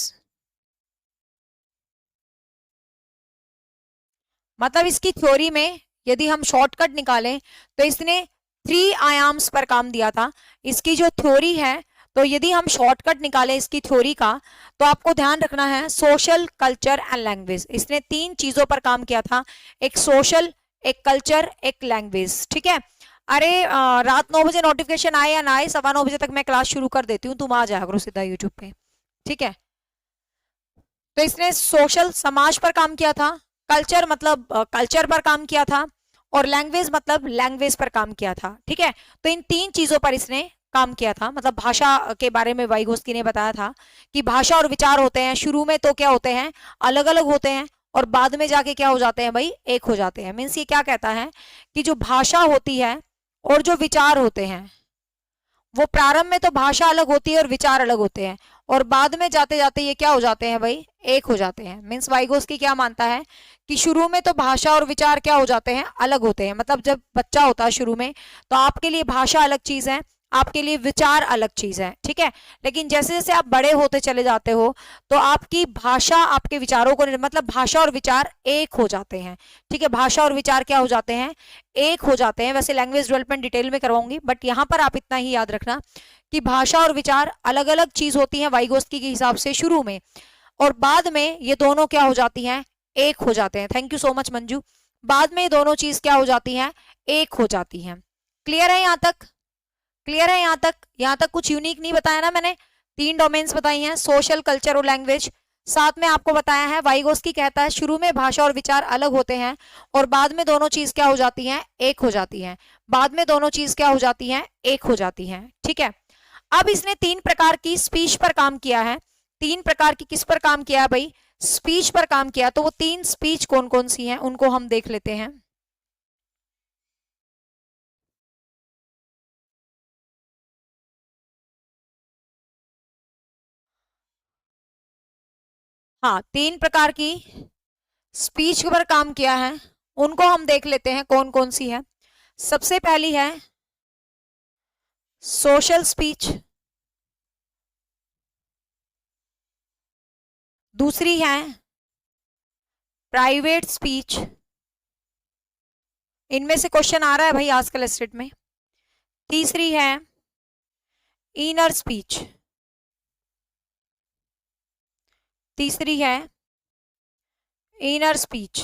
A: मतलब इसकी थ्योरी में यदि हम शॉर्टकट निकालें तो इसने 3 आयाम्स पर काम दिया था। इसकी जो थ्योरी है, तो यदि हम शॉर्टकट निकालें इसकी थ्योरी का, तो आपको ध्यान रखना है सोशल, कल्चर एंड लैंग्वेज। इसने 3 चीजों पर काम किया था, एक सोशल, एक कल्चर, एक लैंग्वेज। ठीक है। अरे रात 9 बजे नोटिफिकेशन आए या ना आए, 9:15 बजे तक मैं क्लास शुरू कर देती हूँ, तुम आ जाया करो सीधा यूट्यूब पे। ठीक है। तो इसने सोशल, समाज पर काम किया था, कल्चर मतलब कल्चर पर काम किया था, और लैंग्वेज मतलब लैंग्वेज पर काम किया था। ठीक है। तो इन 3 चीजों पर इसने काम किया था। मतलब भाषा के बारे में वाइगोस्की ने बताया था कि भाषा और विचार होते हैं, शुरू में तो क्या होते हैं, अलग अलग होते हैं, और बाद में जाके क्या हो जाते हैं भाई, एक हो जाते हैं। मीन्स ये क्या कहता है कि जो भाषा होती है और जो विचार होते हैं, वो प्रारंभ में तो भाषा अलग होती है और विचार अलग होते हैं, और बाद में जाते जाते ये क्या हो जाते हैं भाई, एक हो जाते हैं। मीन्स वाइगोस्की क्या मानता है कि शुरू में तो भाषा और विचार क्या हो जाते हैं, अलग होते हैं। मतलब जब बच्चा होता है शुरू में, तो आपके लिए भाषा अलग चीज है, आपके लिए विचार अलग चीज है। ठीक है। लेकिन जैसे जैसे आप बड़े होते चले जाते हो, तो आपकी भाषा आपके विचारों को, मतलब भाषा और विचार एक हो जाते हैं। ठीक है। भाषा और विचार क्या हो जाते हैं, एक हो जाते हैं। वैसे लैंग्वेज डेवलपमेंट डिटेल में करवाऊंगी, बट यहां पर आप इतना ही याद रखना कि भाषा और विचार अलग अलग चीज होती है वाइगोस्की के हिसाब से शुरू में, और बाद में ये दोनों क्या हो जाती हैं, एक हो जाते हैं। Thank you so much Manju. बाद में ये दोनों चीज क्या हो जाती हैं, एक हो जाती हैं। क्लियर है यहां तक? क्लियर है यहां तक? यहां तक कुछ यूनिक नहीं बताया ना मैंने? 3 डोमेन्स बताई हैं, सोशल, कल्चर और लैंग्वेज। साथ में आपको बताया है वाइगोस्की कहता है शुरू में भाषा और विचार अलग होते हैं, और बाद में दोनों चीज क्या हो जाती हैं, एक हो जाती हैं। बाद में दोनों चीज क्या हो जाती हैं, एक हो जाती हैं। ठीक है। अब इसने 3 प्रकार की स्पीच पर काम किया है। 3 प्रकार की किस पर काम किया है भाई, स्पीच पर काम किया। तो वो 3 स्पीच कौन कौन सी हैं, उनको हम देख लेते हैं। हाँ, 3 प्रकार की स्पीच पर काम किया है, उनको हम देख लेते हैं कौन कौन सी है। सबसे पहली है सोशल स्पीच, दूसरी है प्राइवेट स्पीच। इनमें से क्वेश्चन आ रहा है भाई आजकल स्टेट में। तीसरी है इनर स्पीच। तीसरी है इनर स्पीच।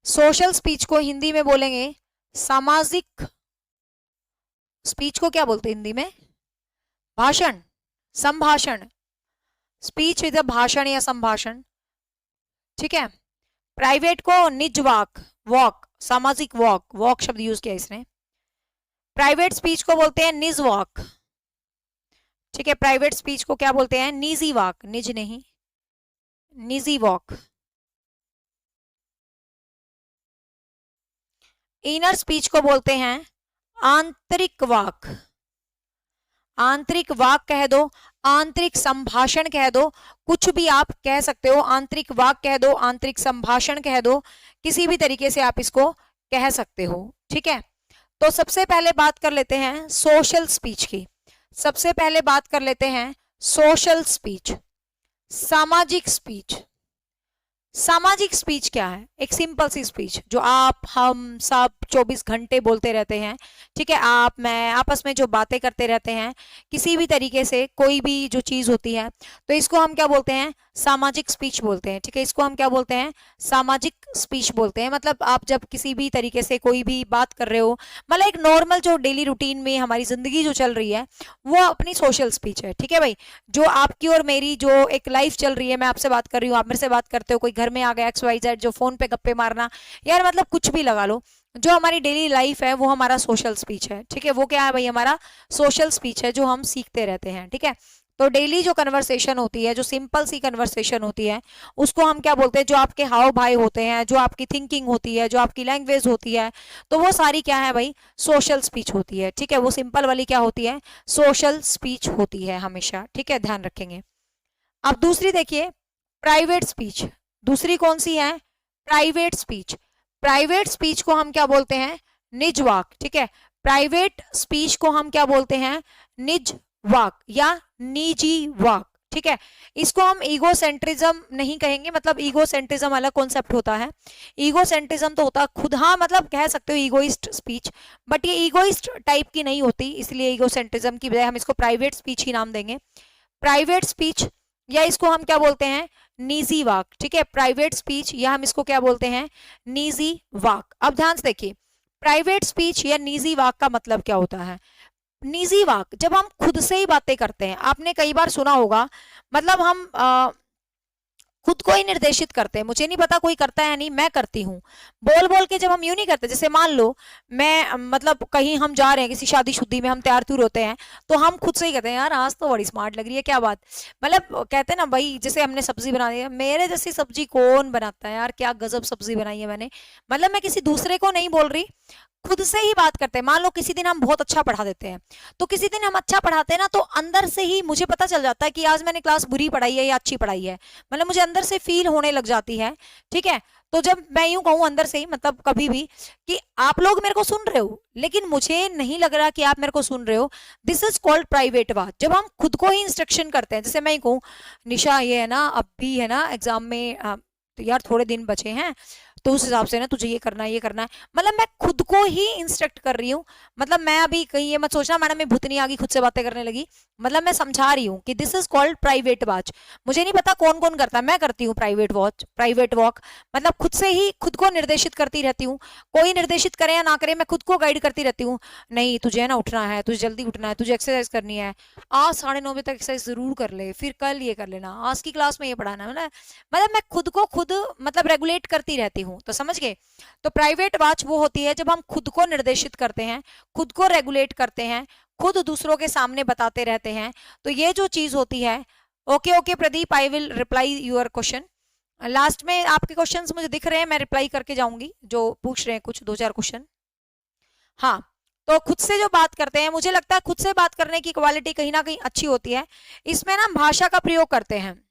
A: सोशल स्पीच को हिंदी में बोलेंगे सामाजिक स्पीच को क्या बोलते हैं हिंदी में, भाषण, संभाषण। स्पीच इज अ भाषण या संभाषण। ठीक है। प्राइवेट को निज वाक, वॉक, सामाजिक वॉक, वॉक शब्द यूज किया इसने। प्राइवेट स्पीच को बोलते हैं निज वॉक। ठीक है। प्राइवेट स्पीच को क्या बोलते हैं, निजी वॉक, निज नहीं, निजी वॉक। इनर स्पीच को बोलते हैं आंतरिक वाक। आंतरिक वाक कह दो, आंतरिक संभाषण कह दो, कुछ भी आप कह सकते हो। आंतरिक वाक कह दो, आंतरिक संभाषण कह दो, किसी भी तरीके से आप इसको कह सकते हो। ठीक है। तो सबसे पहले बात कर लेते हैं सोशल स्पीच की। सबसे पहले बात कर लेते हैं सोशल स्पीच, सामाजिक स्पीच। सामाजिक स्पीच क्या है, एक सिंपल सी स्पीच जो आप हम सब 24 घंटे बोलते रहते हैं। ठीक है। आप मैं आपस में जो बातें करते रहते हैं, किसी भी तरीके से कोई भी जो चीज होती है, तो इसको हम क्या बोलते हैं, सामाजिक स्पीच बोलते हैं। ठीक है। इसको हम क्या बोलते हैं, सामाजिक स्पीच बोलते हैं। मतलब आप जब किसी भी तरीके से कोई भी बात कर रहे हो, मतलब एक नॉर्मल जो डेली रूटीन में हमारी जिंदगी जो चल रही है, वो अपनी सोशल स्पीच है। ठीक है भाई। जो आपकी और मेरी जो एक लाइफ चल रही है, मैं आपसे बात कर रही हूँ, आप मेरे से बात करते हो, कोई घर में आ गया XYZ, जो फोन पे गप्पे मारना, यार मतलब कुछ भी लगा लो, जो हमारी डेली लाइफ है वो हमारा सोशल स्पीच है। ठीक है। वो क्या है भाई, हमारा सोशल स्पीच है जो हम सीखते रहते हैं। ठीक है। तो डेली जो कन्वर्सेशन होती है, जो सिंपल सी कन्वर्सेशन होती है, उसको हम क्या बोलते हैं, जो आपके हाव भाई होते हैं, जो आपकी थिंकिंग होती है, जो आपकी लैंग्वेज होती है, तो वो सारी क्या है भाई, सोशल स्पीच होती है। ठीक है। वो सिंपल वाली क्या होती है, सोशल स्पीच होती है हमेशा। ठीक है। ध्यान रखेंगे। अब दूसरी देखिए, प्राइवेट स्पीच। दूसरी कौन सी है, प्राइवेट स्पीच। प्राइवेट स्पीच को हम क्या बोलते हैं, निज वाक। ठीक है। प्राइवेट स्पीच को हम क्या बोलते हैं, निज वाक या निजी वाक। ठीक है, इसको हम ईगोसेंट्रिज्म नहीं कहेंगे, मतलब ईगोसेंट्रिज्म अलग कॉन्सेप्ट होता है। ईगोसेंट्रिज्म तो होता है खुद, हाँ मतलब कह सकते हो ईगोइस्ट स्पीच, बट ये ईगोइस्ट टाइप की नहीं होती, इसलिए ईगोसेंट्रिज्म की बजाय हम इसको प्राइवेट स्पीच ही नाम देंगे। प्राइवेट स्पीच, या इसको हम क्या बोलते हैं, निजी वाक। ठीक है, प्राइवेट स्पीच या हम इसको क्या बोलते हैं, निजी वाक। अब ध्यान से देखिए, प्राइवेट स्पीच या निजी वाक का मतलब क्या होता है। निजी वाक जब हम खुद से ही बातें करते हैं, आपने कई बार सुना होगा, मतलब हम खुद को ही निर्देशित करते हैं, मुझे नहीं पता कोई करता है या नहीं, मैं करती हूँ। बोल बोल के जब हम यूं नहीं करते, जैसे मान लो मैं मतलब कहीं हम जा रहे हैं किसी शादी शुदी में, हम तैयार तुर होते हैं, तो हम खुद से ही कहते हैं यार आज तो बड़ी स्मार्ट लग रही है, क्या बात, मतलब कहते हैं ना भाई, जैसे हमने सब्जी बना दी है, मेरे जैसी सब्जी कौन बनाता है यार, क्या गजब सब्जी बनाई है मैंने, मतलब मैं किसी दूसरे को नहीं बोल रही, खुद से ही बात करते हैं। मान लो किसी दिन हम बहुत अच्छा पढ़ा देते हैं, तो किसी दिन हम अच्छा पढ़ाते हैं ना, तो अंदर से ही मुझे पता चल जाता है कि आज मैंने क्लास बुरी पढ़ाई है या अच्छी पढ़ाई है, मतलब मुझे अंदर से फील होने लग जाती है। ठीक है, तो जब मैं यूं कहूं अंदर से ही, मतलब कभी भी कि आप लोग मेरे को सुन रहे हो लेकिन मुझे नहीं लग रहा कि आप मेरे को सुन रहे हो, this is called private watch. जब हम खुद को ही इंस्ट्रक्शन करते हैं, जैसे मैं ही कहूँ निशा ये है ना, अब भी है ना एग्जाम में तो यार थोड़े दिन बचे हैं, तो उस हिसाब से ना तुझे ये करना है ये करना है, मतलब मैं खुद को ही इंस्ट्रक्ट कर रही हूँ। मतलब मैं अभी कहीं ये मत सोचना मैडम मैं भूतनी आ गई खुद से बातें करने लगी, मतलब मैं समझा रही हूँ कि this is called private watch. मुझे नहीं पता कौन कौन करता है, मैं करती हूँ प्राइवेट वॉच, प्राइवेट वॉक, मतलब खुद से ही खुद को निर्देशित करती रहती हूँ। कोई निर्देशित करे या ना करे, मैं खुद को गाइड करती रहती हूँ, नहीं तुझे है ना उठना है, तुझे जल्दी उठना है, तुझे एक्सरसाइज करनी है, आज 9:30 बजे तक एक्सरसाइज जरूर कर ले, फिर कल ये कर लेना, आज की क्लास में ये पढ़ाना है, मतलब मैं खुद को खुद मतलब रेगुलेट करती रहती हूँ। तो समझ गए, तो प्राइवेट वॉच वो होती है जब हम खुद को निर्देशित करते हैं, खुद को रेगुलेट करते हैं, खुद दूसरों के सामने बताते रहते हैं। तो ये जो चीज होती है, okay okay Pradeep, I will reply your question. Last में आपके क्वेश्चंस मुझे दिख रहे हैं, मैं रिप्लाई करके जाऊंगी जो पूछ रहे हैं कुछ 2-4 क्वेश्चन। हाँ, तो खुद से जो बात करते हैं, मुझे लगता है खुद से बात करने की क्वालिटी कहीं ना कहीं अच्छी होती है। इसमें ना भाषा का प्रयोग करते हैं,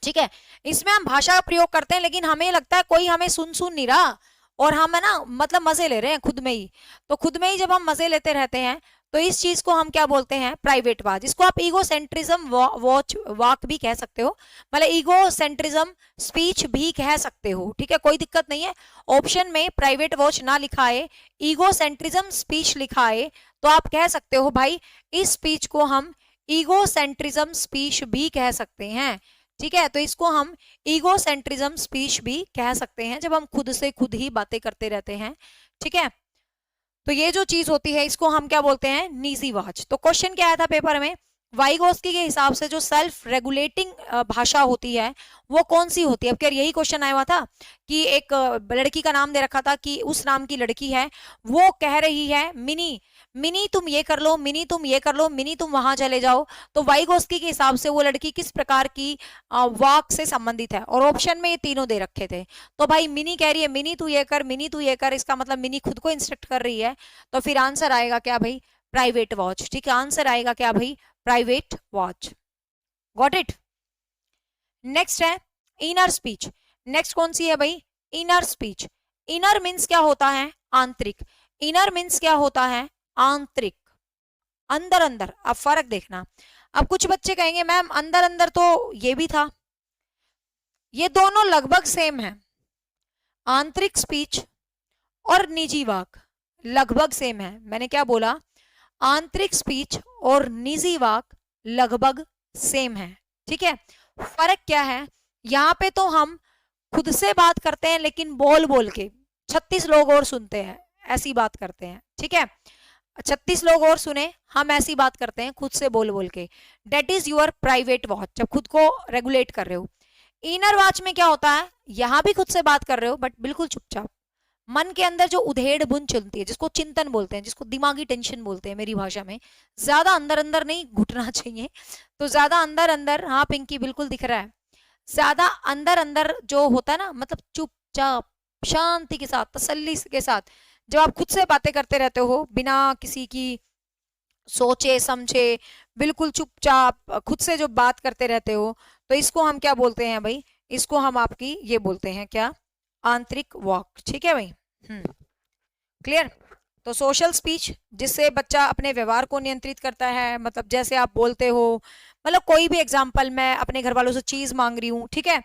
A: ठीक है, इसमें हम भाषा का प्रयोग करते हैं, लेकिन हमें लगता है कोई हमें सुन नहीं रहा और हम है ना मतलब मजे ले रहे हैं खुद में ही। तो खुद में ही जब हम मजे लेते रहते हैं, तो इस चीज को हम क्या बोलते हैं, प्राइवेट वाच। इसको आप ईगो सेंट्रिज्म वॉच वाक भी कह सकते हो, मतलब ईगो सेंट्रिज्म स्पीच भी कह सकते हो, ठीक है, कोई दिक्कत नहीं है। ऑप्शन में प्राइवेट वॉच ना लिखा है, ईगो सेंट्रिज्म स्पीच लिखा है, तो आप कह सकते हो भाई इस स्पीच को हम ईगो सेंट्रिज्म स्पीच भी कह सकते हैं। ठीक है, तो इसको हम ईगो सेंट्रिज्म स्पीच भी कह सकते हैं जब हम खुद से खुद ही बातें करते रहते हैं। ठीक है, तो ये जो चीज होती है इसको हम क्या बोलते हैं, निजी वाच। तो क्वेश्चन क्या आया था पेपर में, वाइगोस्की के हिसाब से जो सेल्फ रेगुलेटिंग भाषा होती है वो कौन सी होती है। अब क्या यही क्वेश्चन आया हुआ था कि एक लड़की का नाम दे रखा था कि उस नाम की लड़की है, वो कह रही है मिनी मिनी तुम ये कर लो, मिनी तुम ये कर लो, मिनी तुम वहां चले जाओ। तो वाइगोस्की के हिसाब से वो लड़की किस प्रकार की वाक से संबंधित है, और ऑप्शन में ये तीनों दे रखे थे। तो भाई मिनी कह रही है मिनी तू ये कर, मिनी तू ये कर, इसका मतलब मिनी खुद को इंस्ट्रक्ट कर रही है। तो फिर आंसर आएगा क्या भाई, प्राइवेट वॉच। ठीक है, आंसर आएगा क्या भाई, private watch. Got it. Next है इनर स्पीच। नेक्स्ट कौन सी है भाई, इनर स्पीच। इनर मीन्स क्या होता है, आंतरिक। इनर मीन्स क्या होता है, आंतरिक, अंदर अंदर। अब फर्क देखना, अब कुछ बच्चे कहेंगे मैम अंदर अंदर तो ये भी था, ये दोनों लगभग सेम है, आंतरिक स्पीच और निजी वाक लगभग सेम है। मैंने क्या बोला, आंतरिक स्पीच और निजी वाक लगभग सेम है। ठीक है, फर्क क्या है, यहाँ पे तो हम खुद से बात करते हैं लेकिन बोल बोल के, 36 लोग और सुनते हैं ऐसी बात करते हैं। ठीक है, 36 लोग और सुने, हम ऐसी बात करते हैं खुद से बोल बोल के। That is your private watch, जब खुद को रेगुलेट कर रहे हो। इनर वॉच में क्या होता है, यहां भी खुद से बात कर रहे हो बट बिल्कुल चुपचाप, मन के अंदर जो उधेड़ बुन चलती है, जिसको चिंतन बोलते हैं, जिसको दिमागी टेंशन बोलते हैं मेरी भाषा में, ज्यादा अंदर अंदर नहीं घुटना चाहिए। तो ज्यादा अंदर अंदर, हाँ पिंकी बिल्कुल दिख रहा है, ज्यादा अंदर अंदर जो होता है ना, मतलब चुपचाप शांति के साथ, तसल्ली के साथ जब आप खुद से बातें करते रहते हो बिना किसी की सोचे समझे, बिल्कुल चुपचाप खुद से जो बात करते रहते हो, तो इसको हम क्या बोलते हैं भाई, इसको हम आपकी ये बोलते हैं क्या, आंतरिक वॉक। ठीक है भाई, क्लियर। तो सोशल स्पीच जिससे बच्चा अपने व्यवहार को नियंत्रित करता है, मतलब जैसे आप बोलते हो, मतलब कोई भी एग्जाम्पल, मैं अपने घर वालों से चीज मांग रही हूँ, ठीक है।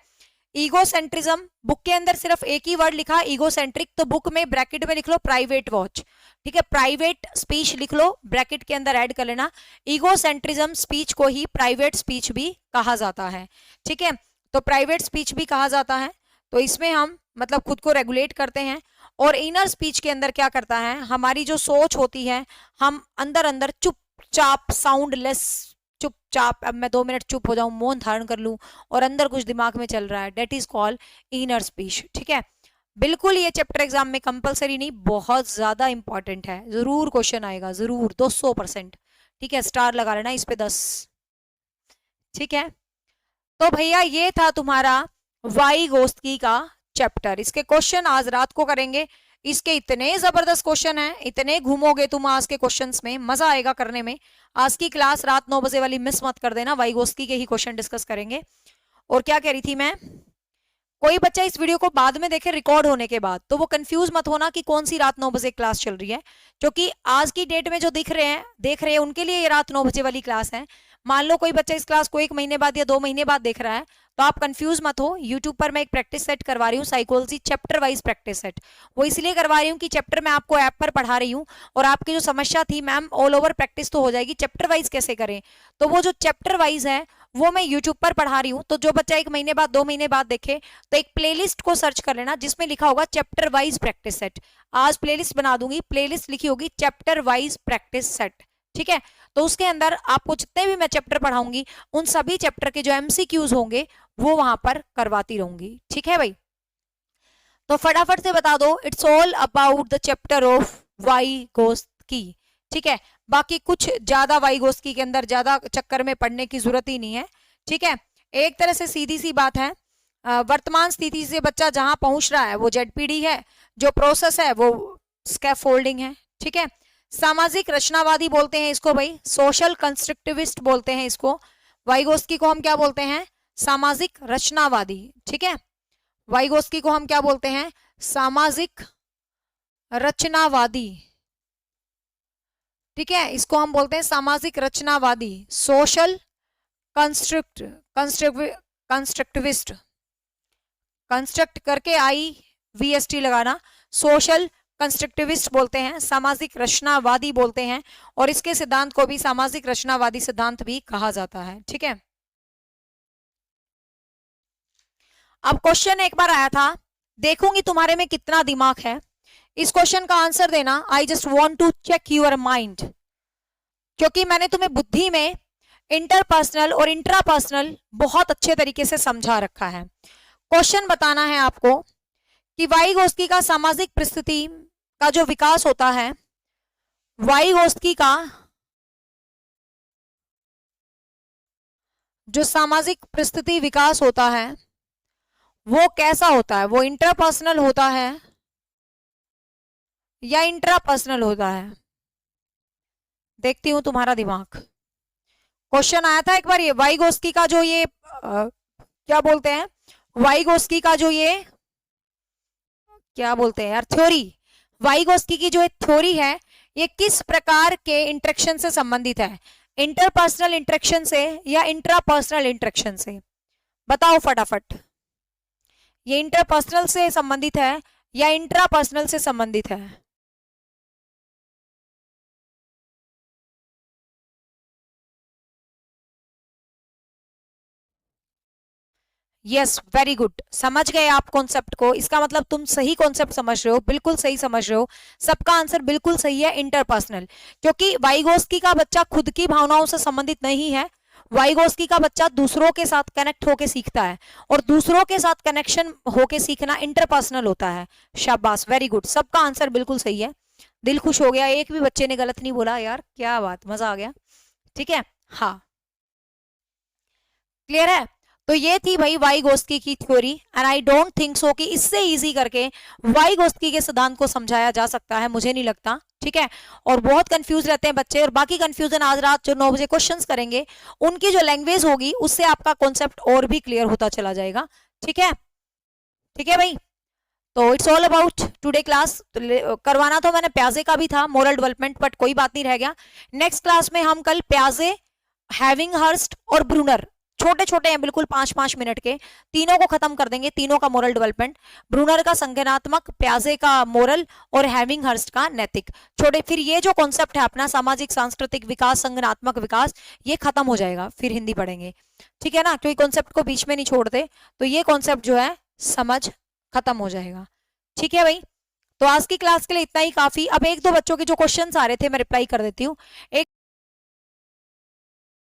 A: ईगोसेंट्रिज्म, बुक के अंदर सिर्फ एक ही वर्ड लिखा ईगोसेंट्रिक, तो बुक में ब्रैकेट में लिख लो प्राइवेट वॉच, ठीक है। प्राइवेट स्पीच लिख लो, ब्रैकेट के अंदर ऐड कर लेना। ईगोसेंट्रिज्म स्पीच को ही प्राइवेट स्पीच भी कहा जाता है, ठीक है। तो प्राइवेट स्पीच भी कहा जाता है, तो इसमें हम मतलब खुद को रेगुलेट करते हैं। और इनर स्पीच के अंदर क्या करता है, हमारी जो सोच होती है, हम अंदर अंदर चुपचाप साउंडलेस, चुपचाप, अब मैं 2 मिनट चुप हो जाऊं, मौन धारण कर लूं और अंदर कुछ दिमाग में चल रहा है, that is called inner speech, ठीक है। बिल्कुल ये चैप्टर एग्जाम में कंपलसरी नहीं, बहुत ज्यादा इंपॉर्टेंट है, जरूर क्वेश्चन आएगा, जरूर 200%, ठीक है। स्टार लगा लेना इस पे 10, ठीक है। तो भैया ये था तुम्हारा वाइगोत्स्की का चैप्टर, इसके क्वेश्चन आज रात को करेंगे। इसके इतने जबरदस्त क्वेश्चन हैं, इतने घूमोगे तुम आज के क्वेश्चंस में, मजा आएगा करने में। आज की क्लास रात 9 बजे वाली मिस मत कर देना, वाइगोत्स्की के ही क्वेश्चन डिस्कस करेंगे। और क्या कह रही थी मैं, कोई बच्चा इस वीडियो को बाद में देखे रिकॉर्ड होने के बाद, तो वो कंफ्यूज मत होना कि कौन सी रात 9 बजे क्लास चल रही है, क्योंकि आज की डेट में जो देख रहे हैं उनके लिए ये रात 9 बजे वाली क्लास है। मान लो कोई बच्चा इस क्लास को 1 महीने बाद या 2 महीने बाद देख रहा है, तो आप कंफ्यूज मत हो। यूट्यूब पर मैं एक प्रैक्टिस सेट करवा रही हूँ, psychology chapter wise practice set. वो इसलिए करवा रही हूँ कि चैप्टर मैं आपको ऐप पर पढ़ा रही हूँ, और आपकी जो समस्या थी मैम ऑल ओवर प्रैक्टिस तो हो जाएगी, चैप्टर वाइज कैसे करें, तो वो जो चैप्टर वाइज है वो मैं यूट्यूब पर पढ़ा रही हूँ। तो जो बच्चा 1 महीने बाद 2 महीने बाद देखे, तो एक प्लेलिस्ट को सर्च कर लेना जिसमें लिखा होगा चैप्टर वाइज प्रैक्टिस सेट। आज प्लेलिस्ट बना दूंगी, प्लेलिस्ट लिखी होगी चैप्टर वाइज प्रैक्टिस सेट, ठीक है। तो उसके अंदर आपको जितने भी मैं चैप्टर पढ़ाऊंगी, उन सभी चैप्टर के जो एमसीक्यूज होंगे वो वहां पर करवाती रहूंगी, ठीक है भाई। तो फटाफट से बता दो, it's all about the chapter of Vygotsky, ठीक है। बाकी कुछ ज्यादा वाइगोत्स्की के अंदर ज्यादा चक्कर में पढ़ने की जरूरत ही नहीं है, ठीक है। एक तरह से सीधी सी बात है, वर्तमान स्थिति से बच्चा जहां पहुंच रहा है वो जेडपीडी है, जो प्रोसेस है वो स्कैफोल्डिंग है, ठीक है। सामाजिक रचनावादी बोलते हैं इसको भाई, सोशल कंस्ट्रक्टिविस्ट बोलते हैं इसको। वाइगोत्स्की को हम क्या बोलते हैं, सामाजिक रचनावादी, ठीक है। वाइगोत्स्की को हम क्या बोलते हैं, सामाजिक रचनावादी, ठीक है। इसको हम बोलते हैं सामाजिक रचनावादी, सोशल कंस्ट्रक्टिविस्ट, कंस्ट्रक्ट करके IVST लगाना, सोशल कंस्ट्रक्टिविस्ट बोलते हैं, सामाजिक रचनावादी बोलते हैं, और इसके सिद्धांत को भी सामाजिक रचनावादी सिद्धांत भी कहा जाता है, ठीक है। अब क्वेश्चन एक बार आया था, देखूंगी तुम्हारे में कितना दिमाग है, इस क्वेश्चन का आंसर देना। I just want to check your mind, क्योंकि मैंने तुम्हें बुद्धि में इंटरपर्सनल और इंट्रापर्सनल बहुत अच्छे तरीके से समझा रखा है। क्वेश्चन बताना है आपको कि वाइगोत्स्की का सामाजिक परिस्थिति का जो विकास होता है, वाइगोत्स्की का जो सामाजिक परिस्थिति विकास होता है वो कैसा होता है, वो इंटरपर्सनल होता है या इंट्रापर्सनल होता है। देखती हूं तुम्हारा दिमाग। क्वेश्चन आया था एक बार, ये वाइगोत्स्की का जो ये क्या बोलते हैं, वाइगोत्स्की का जो ये क्या बोलते हैं यार, थ्योरी, वाइगोत्स्की की जो थ्योरी है ये किस प्रकार के इंटरेक्शन से संबंधित है, इंटरपर्सनल इंटरेक्शन से या इंट्रापर्सनल इंटरेक्शन से, बताओ फटाफट। ये इंटरपर्सनल से संबंधित है या इंट्रापर्सनल से संबंधित है? यस, वेरी गुड, समझ गए आप कॉन्सेप्ट को। इसका मतलब तुम सही कॉन्सेप्ट समझ रहे हो, बिल्कुल सही समझ रहे हो। सबका आंसर बिल्कुल सही है, इंटरपर्सनल, क्योंकि वाइगोत्स्की का बच्चा खुद की भावनाओं से संबंधित नहीं है। वाइगोत्स्की का बच्चा दूसरों के साथ कनेक्ट होके सीखता है, और दूसरों के साथ कनेक्शन होके सीखना इंटरपर्सनल होता है। शाबाश, वेरी गुड, सबका आंसर बिल्कुल सही है। दिल खुश हो गया, एक भी बच्चे ने गलत नहीं बोला यार, क्या बात, मजा आ गया, ठीक है। हाँ, क्लियर है। तो ये थी भाई वाइगोत्स्की की theory, and I don't think so कि इससे इजी करके वाइगोत्स्की के सिद्धांत को समझाया जा सकता है, मुझे नहीं लगता, ठीक है। और बहुत कंफ्यूज रहते हैं बच्चे, और बाकी कंफ्यूजन आज रात जो 9 बजे क्वेश्चंस करेंगे उनकी जो लैंग्वेज होगी उससे आपका कॉन्सेप्ट और भी क्लियर होता चला जाएगा, ठीक है। ठीक है भाई, तो it's all about today class. करवाना तो मैंने प्याजे का भी था, मोरल डेवलपमेंट, बट कोई बात नहीं, रह गया। नेक्स्ट क्लास में हम कल प्याजे हैविंगहर्स्ट और ब्रूनर, छोटे छोटे हैं बिल्कुल, 5-5 मिनट के, तीनों को खत्म कर देंगे, तीनों का मोरल डेवलपमेंट, ब्रूनर का संज्ञानात्मक, प्याजे का मोरल और हैविंगहर्स्ट का नैतिक। छोटे, फिर ये जो कॉन्सेप्ट है अपना सामाजिक सांस्कृतिक विकास, संज्ञानात्मक विकास, ये खत्म हो जाएगा, फिर हिंदी पढ़ेंगे, ठीक है ना, क्योंकि कॉन्सेप्ट को बीच में नहीं छोड़ते, तो ये कॉन्सेप्ट जो है समझ खत्म हो जाएगा, ठीक है भाई। तो आज की क्लास के लिए इतना ही काफी। अब एक दो बच्चों के जो क्वेश्चंस आ रहे थे मैं रिप्लाई कर देती हूँ। एक